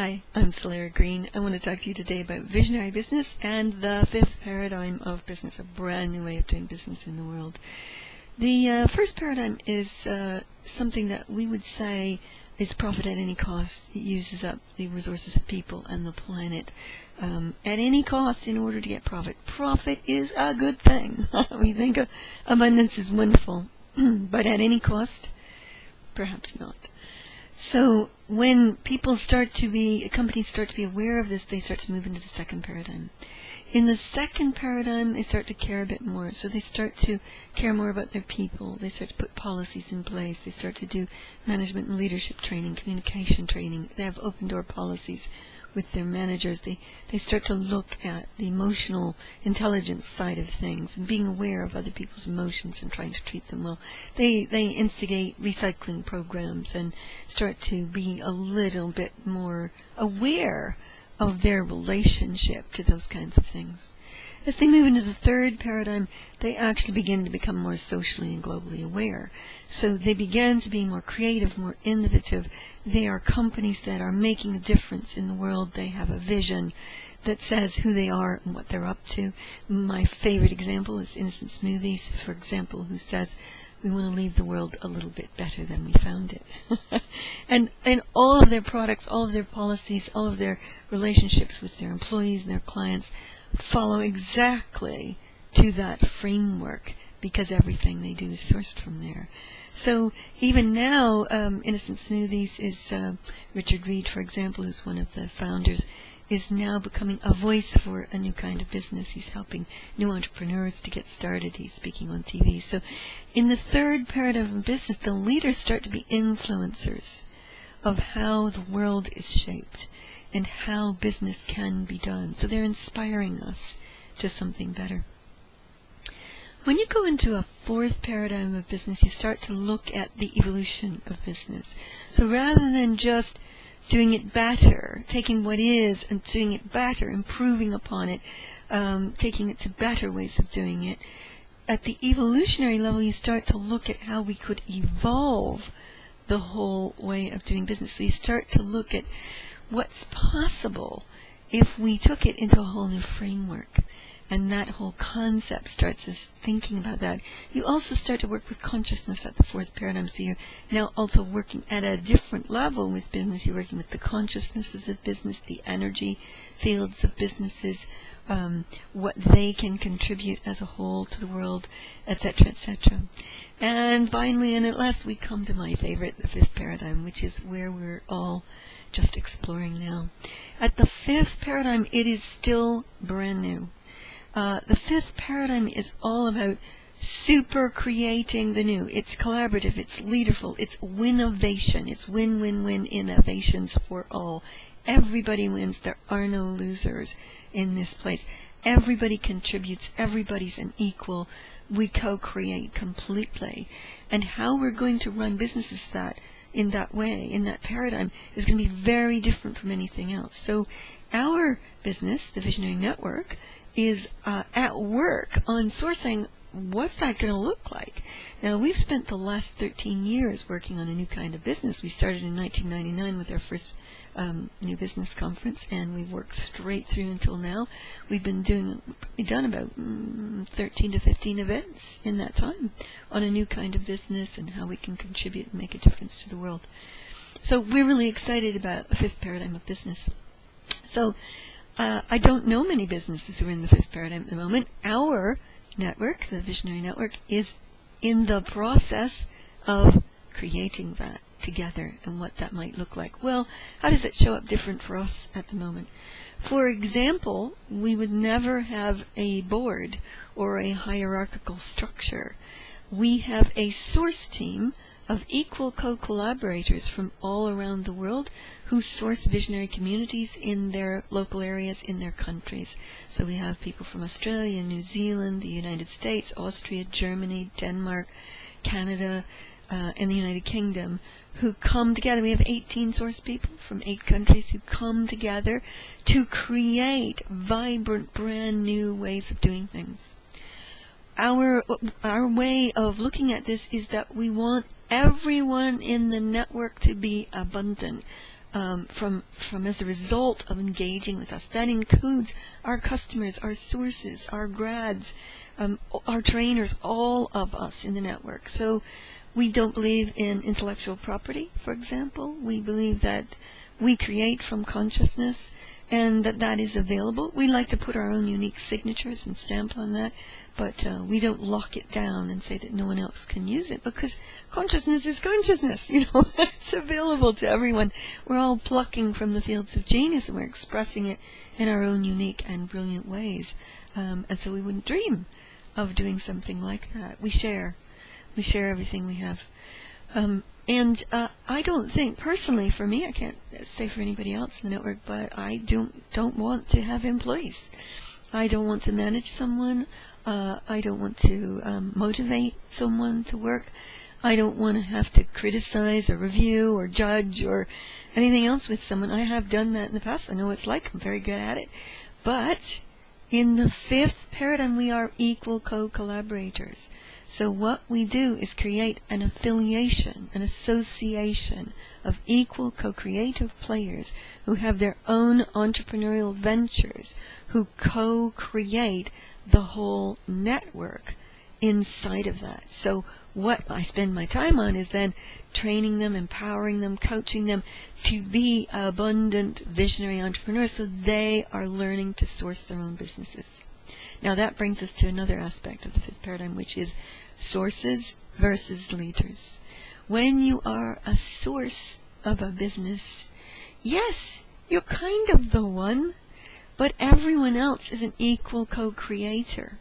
Hi, I'm Solara Green. I want to talk to you today about visionary business and the fifth paradigm of business, a brand new way of doing business in the world. The first paradigm is something that we would say is profit at any cost. It uses up the resources of people and the planet at any cost in order to get profit. Profit is a good thing. We think abundance is wonderful, but at any cost, perhaps not. So when companies start to be aware of this, they start to move into the second paradigm. In the second paradigm, they start to care a bit more. So they start to care more about their people. They start to put policies in place. They start to do management and leadership training, communication training. They have open door policies with their managers. They start to look at the emotional intelligence side of things and being aware of other people's emotions and trying to treat them well. They instigate recycling programs and start to be a little bit more aware of their relationship to those kinds of things. As they move into the third paradigm, they actually begin to become more socially and globally aware. So they begin to be more creative, more innovative. They are companies that are making a difference in the world. They have a vision that says who they are and what they're up to. My favorite example is Innocent Smoothies, for example, who says, we want to leave the world a little bit better than we found it. and all of their products, all of their policies, all of their relationships with their employees and their clients follow exactly to that framework because everything they do is sourced from there. So even now, Innocent Smoothies is Richard Reed, for example, who's one of the founders, is now becoming a voice for a new kind of business. He's helping new entrepreneurs to get started. He's speaking on TV. So in the third paradigm of business, the leaders start to be influencers of how the world is shaped and how business can be done. So they're inspiring us to something better. When you go into a fourth paradigm of business, you start to look at the evolution of business. So rather than just doing it better, taking what is and doing it better, improving upon it, taking it to better ways of doing it, at the evolutionary level, you start to look at how we could evolve the whole way of doing business. So you start to look at what's possible if we took it into a whole new framework. And that whole concept starts us thinking about that. You also start to work with consciousness at the fourth paradigm. So you're now also working at a different level with business. You're working with the consciousnesses of business, the energy fields of businesses, what they can contribute as a whole to the world, etc., etc. And finally, and at last, we come to my favorite, the fifth paradigm, which is where we're all just exploring now. At the fifth paradigm, it is still brand new. The fifth paradigm is all about super creating the new. It's collaborative, it's leaderful, it's winnovation, it's win-win-win innovations for all. Everybody wins. There are no losers in this place. Everybody contributes. Everybody's an equal. We co-create completely. And how we're going to run businesses in that way, in that paradigm, is going to be very different from anything else. So our business, the Visionary Network, is at work on sourcing what's that going to look like. Now, we've spent the last 13 years working on a new kind of business. We started in 1999 with our first new business conference, and we've worked straight through until now. We've done about 13 to 15 events in that time on a new kind of business and how we can contribute and make a difference to the world. So we're really excited about the fifth paradigm of business. So I don't know many businesses who are in the fifth paradigm at the moment. Our network, the Visionary Network, is in the process of creating that together and what that might look like. Well, how does it show up different for us at the moment? For example, we would never have a board or a hierarchical structure. We have a source team of equal co-collaborators from all around the world who source visionary communities in their local areas, in their countries. So we have people from Australia, New Zealand, the United States, Austria, Germany, Denmark, Canada, and the United Kingdom who come together. We have 18 source people from 8 countries who come together to create vibrant, brand new ways of doing things. Our way of looking at this is that we want everyone in the network to be abundant. from as a result of engaging with us. That includes our customers, our sources, our grads, our trainers, all of us in the network. So we don't believe in intellectual property, for example. We believe that we create from consciousness and that is available. We like to put our own unique signatures and stamp on that, but we don't lock it down and say that no one else can use it, because consciousness is consciousness. It's available to everyone. We're all plucking from the fields of genius, and we're expressing it in our own unique and brilliant ways. And so we wouldn't dream of doing something like that. We share everything we have. And I don't think, personally, for me, I can't say for anybody else in the network, but I don't want to have employees. I don't want to manage someone. I don't want to motivate someone to work. I don't want to have to criticize or review or judge or anything else with someone. I have done that in the past. I know what it's like. I'm very good at it. But in the fifth paradigm, we are equal co-collaborators. So what we do is create an affiliation, an association of equal co-creative players who have their own entrepreneurial ventures, who co-create the whole network inside of that. So what I spend my time on is then training them, empowering them, coaching them to be abundant visionary entrepreneurs, so they are learning to source their own businesses. Now that brings us to another aspect of the fifth paradigm, which is sources versus leaders. When you are a source of a business, yes, you're kind of the one, but everyone else is an equal co-creator.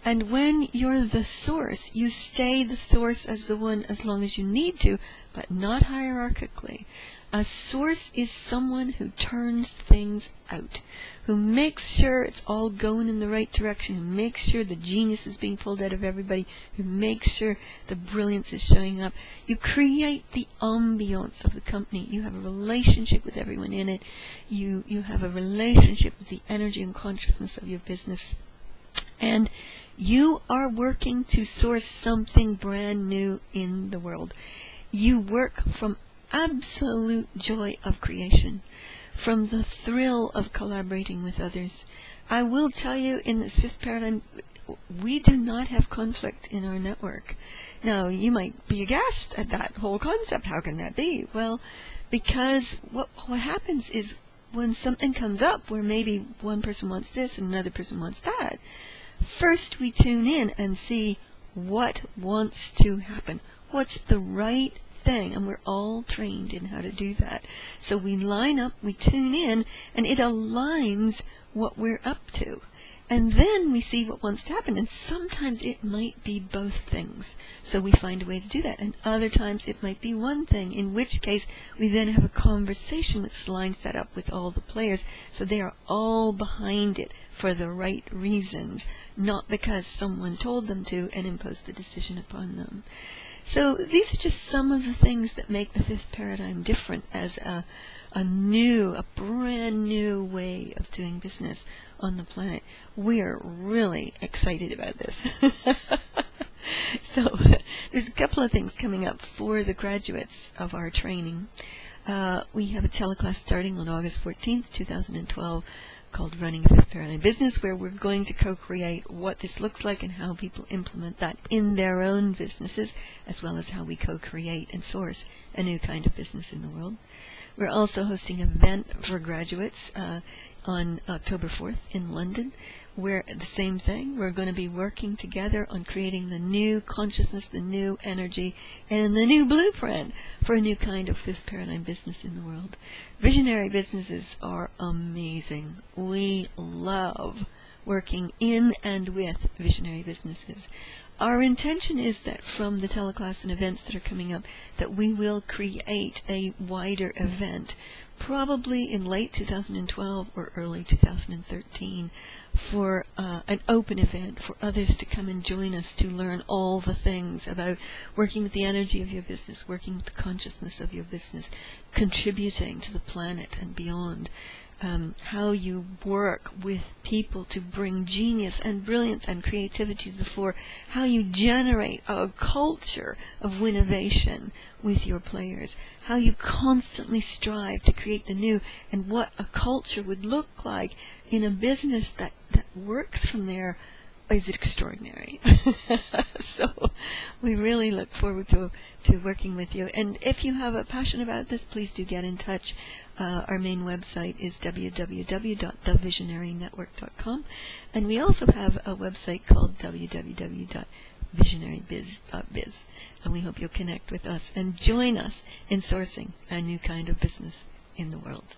And when you're the source, you stay the source as the one as long as you need to, but not hierarchically. A source is someone who turns things out, who makes sure it's all going in the right direction, who makes sure the genius is being pulled out of everybody, who makes sure the brilliance is showing up. You create the ambiance of the company. You have a relationship with everyone in it. You have a relationship with the energy and consciousness of your business. And you are working to source something brand new in the world. You work from absolute joy of creation, from the thrill of collaborating with others. I will tell you, in this fifth paradigm, we do not have conflict in our network. Now, you might be aghast at that whole concept. How can that be? Well, because what happens is when something comes up where maybe one person wants this and another person wants that, first we tune in and see what wants to happen. What's the right thing? And we're all trained in how to do that. So we line up, we tune in, and it aligns what we're up to. And then we see what wants to happen. And sometimes it might be both things. So we find a way to do that. And other times it might be one thing, in which case we then have a conversation which lines that up with all the players. So they are all behind it for the right reasons, not because someone told them to and imposed the decision upon them. So these are just some of the things that make the fifth paradigm different as a brand new way of doing business on the planet. We are really excited about this. So there's a couple of things coming up for the graduates of our training. We have a teleclass starting on August 14th, 2012, called Running a Fifth Paradigm Business, where we're going to co-create what this looks like and how people implement that in their own businesses, as well as how we co-create and source a new kind of business in the world. We're also hosting an event for graduates on October 4th in London, where the same thing, we're going to be working together on creating the new consciousness, the new energy, and the new blueprint for a new kind of fifth paradigm business in the world. Visionary businesses are amazing. We love working in and with visionary businesses. Our intention is that from the teleclass and events that are coming up, that we will create a wider event, probably in late 2012 or early 2013, for an open event for others to come and join us to learn all the things about working with the energy of your business, working with the consciousness of your business, contributing to the planet and beyond. how you work with people to bring genius and brilliance and creativity to the fore, how you generate a culture of winnovation with your players, how you constantly strive to create the new, and what a culture would look like in a business that works from there is extraordinary. So we really look forward to working with you. And if you have a passion about this, please do get in touch. Our main website is www.thevisionarynetwork.com, and we also have a website called www.visionarybiz.biz, and we hope you'll connect with us and join us in sourcing a new kind of business in the world.